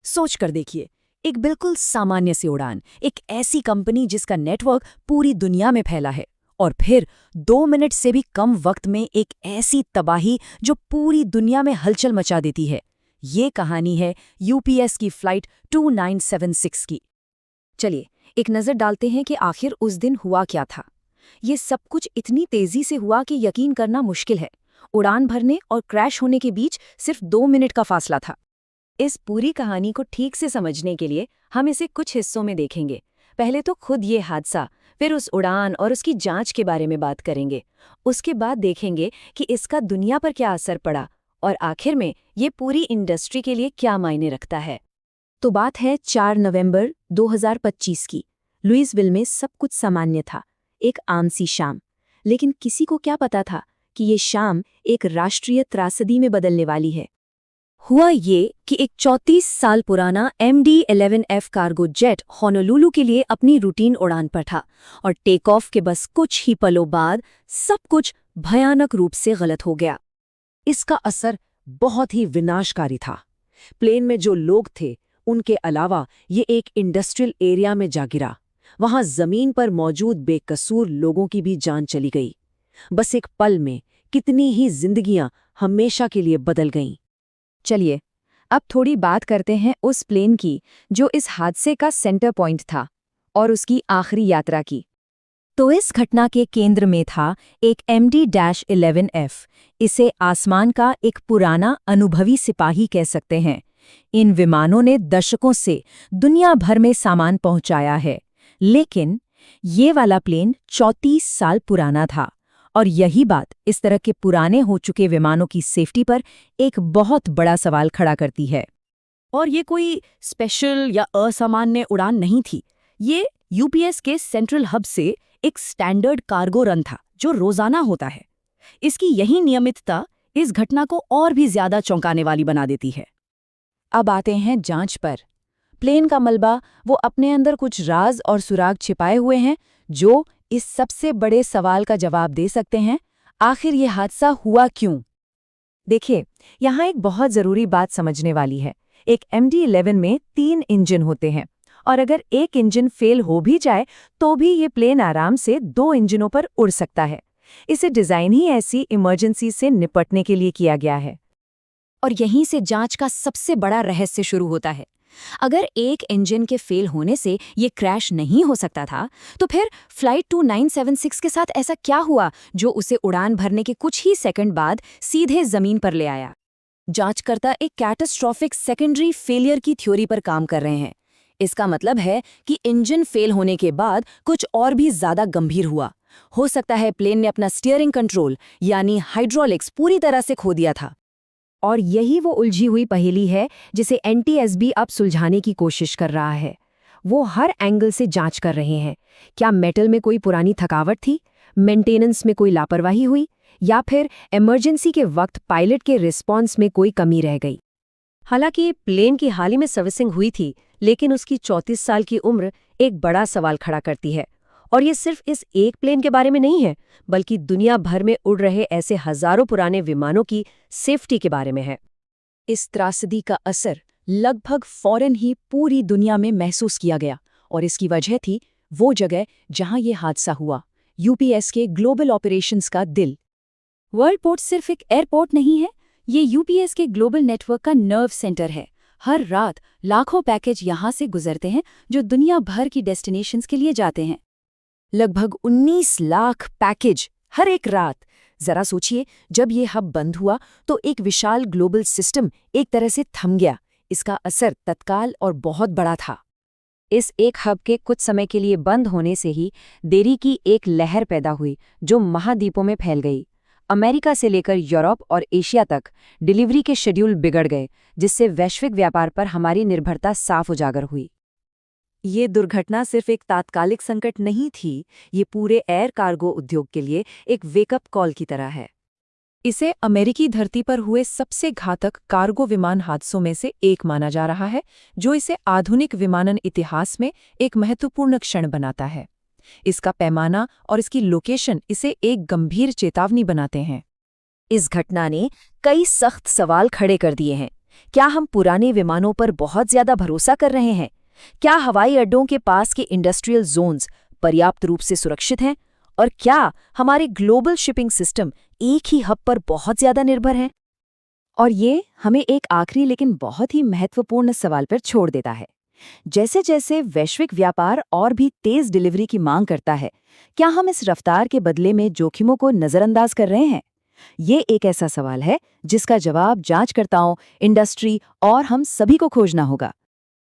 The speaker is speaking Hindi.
सोच कर देखिए, एक बिल्कुल सामान्य सी उड़ान, एक ऐसी कंपनी जिसका नेटवर्क पूरी दुनिया में फैला है, और फिर 2 मिनट से भी कम वक्त में एक ऐसी तबाही जो पूरी दुनिया में हलचल मचा देती है। ये कहानी है यूपीएस की फ्लाइट 2976 की। चलिए एक नज़र डालते हैं कि आखिर उस दिन हुआ क्या था। ये सब कुछ इतनी तेजी से हुआ कि यकीन करना मुश्किल है। उड़ान भरने और क्रैश होने के बीच सिर्फ 2 मिनट का फासला था। इस पूरी कहानी को ठीक से समझने के लिए हम इसे कुछ हिस्सों में देखेंगे। पहले तो खुद ये हादसा, फिर उस उड़ान और उसकी जांच के बारे में बात करेंगे। उसके बाद देखेंगे कि इसका दुनिया पर क्या असर पड़ा, और आखिर में ये पूरी इंडस्ट्री के लिए क्या मायने रखता है। तो बात है 4 नवंबर 2025 की। लुइसविल में सब कुछ सामान्य था, एक आम सी शाम। लेकिन किसी को क्या पता था कि ये शाम एक राष्ट्रीय त्रासदी में बदलने वाली है। हुआ ये कि एक 34 साल पुराना MD-11F कार्गो जेट होनोलुलु के लिए अपनी रूटीन उड़ान पर था, और टेक ऑफ के बस कुछ ही पलों बाद सब कुछ भयानक रूप से गलत हो गया। इसका असर बहुत ही विनाशकारी था। प्लेन में जो लोग थे उनके अलावा ये एक इंडस्ट्रियल एरिया में जा गिरा। वहां जमीन पर मौजूद बेकसूर लोगों की भी जान चली गई। बस एक पल में कितनी ही जिंदगियां हमेशा के लिए बदल गईं। चलिए अब थोड़ी बात करते हैं उस प्लेन की जो इस हादसे का सेंटर पॉइंट था, और उसकी आखिरी यात्रा की। तो इस घटना के केंद्र में था एक MD-11F। इसे आसमान का एक पुराना अनुभवी सिपाही कह सकते हैं। इन विमानों ने दशकों से दुनिया भर में सामान पहुंचाया है, लेकिन ये वाला प्लेन 34 साल पुराना था। और यही बात इस तरह के पुराने हो चुके विमानों की सेफ्टी पर एक बहुत बड़ा सवाल खड़ा करती है। और ये कोई स्पेशल या असामान्य उड़ान नहीं थी। ये यूपीएस के सेंट्रल हब से एक स्टैंडर्ड कार्गो रन था जो रोजाना होता है। इसकी यही नियमितता इस घटना को और भी ज्यादा चौंकाने वाली बना देती है। अब आते हैं जांच पर। प्लेन का मलबा वो अपने अंदर कुछ राज और सुराग छिपाए हुए हैं जो इस सबसे बड़े सवाल का जवाब दे सकते हैं। आखिर ये हादसा हुआ क्यों? देखिए, यहाँ एक बहुत जरूरी बात समझने वाली है। एक MD-11 में 3 इंजन होते हैं, और अगर एक इंजन फेल हो भी जाए तो भी ये प्लेन आराम से 2 इंजनों पर उड़ सकता है। इसे डिजाइन ही ऐसी इमरजेंसी से निपटने के लिए किया गया है। और यहीं से जांच का सबसे बड़ा रहस्य शुरू होता है। अगर एक इंजन के फेल होने से ये क्रैश नहीं हो सकता था, तो फिर फ्लाइट 2976 के साथ ऐसा क्या हुआ जो उसे उड़ान भरने के कुछ ही सेकंड बाद सीधे जमीन पर ले आया? जांचकर्ता एक कैटास्ट्रॉफिक सेकेंडरी फेलियर की थ्योरी पर काम कर रहे हैं। इसका मतलब है कि इंजन फेल होने के बाद कुछ और भी ज्यादा गंभीर हुआ। हो सकता है प्लेन ने अपना स्टीयरिंग कंट्रोल यानी हाइड्रोलिक्स पूरी तरह से खो दिया था। और यही वो उलझी हुई पहेली है जिसे NTSB अब सुलझाने की कोशिश कर रहा है। वो हर एंगल से जांच कर रहे हैं। क्या मेटल में कोई पुरानी थकावट थी, मेंटेनेंस में कोई लापरवाही हुई, या फिर इमरजेंसी के वक्त पायलट के रिस्पॉन्स में कोई कमी रह गई? हालांकि प्लेन की हाल ही में सर्विसिंग हुई थी, लेकिन उसकी 34 साल की उम्र एक बड़ा सवाल खड़ा करती है। और ये सिर्फ इस एक प्लेन के बारे में नहीं है, बल्कि दुनिया भर में उड़ रहे ऐसे हजारों पुराने विमानों की सेफ्टी के बारे में है। इस त्रासदी का असर लगभग फौरन ही पूरी दुनिया में महसूस किया गया, और इसकी वजह थी वो जगह जहां ये हादसा हुआ, यूपीएस के ग्लोबल ऑपरेशंस का दिल। वर्ल्ड पोर्ट सिर्फ एक एयरपोर्ट नहीं है, ये यूपीएस के ग्लोबल नेटवर्क का नर्व सेंटर है। हर रात लाखों पैकेज यहां से गुजरते हैं जो दुनिया भर की डेस्टिनेशंस के लिए जाते हैं। लगभग 19 लाख पैकेज हर एक रात। जरा सोचिए, जब ये हब बंद हुआ तो एक विशाल ग्लोबल सिस्टम एक तरह से थम गया। इसका असर तत्काल और बहुत बड़ा था। इस एक हब के कुछ समय के लिए बंद होने से ही देरी की एक लहर पैदा हुई जो महाद्वीपों में फैल गई। अमेरिका से लेकर यूरोप और एशिया तक डिलीवरी के शेड्यूल बिगड़ गए, जिससे वैश्विक व्यापार पर हमारी निर्भरता साफ उजागर हुई। ये दुर्घटना सिर्फ एक तात्कालिक संकट नहीं थी, ये पूरे एयर कार्गो उद्योग के लिए एक वेकअप कॉल की तरह है। इसे अमेरिकी धरती पर हुए सबसे घातक कार्गो विमान हादसों में से एक माना जा रहा है, जो इसे आधुनिक विमानन इतिहास में एक महत्वपूर्ण क्षण बनाता है। इसका पैमाना और इसकी लोकेशन इसे एक गंभीर चेतावनी बनाते हैं। इस घटना ने कई सख्त सवाल खड़े कर दिए हैं। क्या हम पुराने विमानों पर बहुत ज्यादा भरोसा कर रहे हैं? क्या हवाई अड्डों के पास के इंडस्ट्रियल जोन्स पर्याप्त रूप से सुरक्षित हैं? और क्या हमारे ग्लोबल शिपिंग सिस्टम एक ही हब पर बहुत ज्यादा निर्भर हैं? और ये हमें एक आखिरी लेकिन बहुत ही महत्वपूर्ण सवाल पर छोड़ देता है। जैसे जैसे वैश्विक व्यापार और भी तेज डिलीवरी की मांग करता है, क्या हम इस रफ्तार के बदले में जोखिमों को नजरअंदाज कर रहे हैं? ये एक ऐसा सवाल है जिसका जवाब जांचकर्ताओं, इंडस्ट्री और हम सभी को खोजना होगा।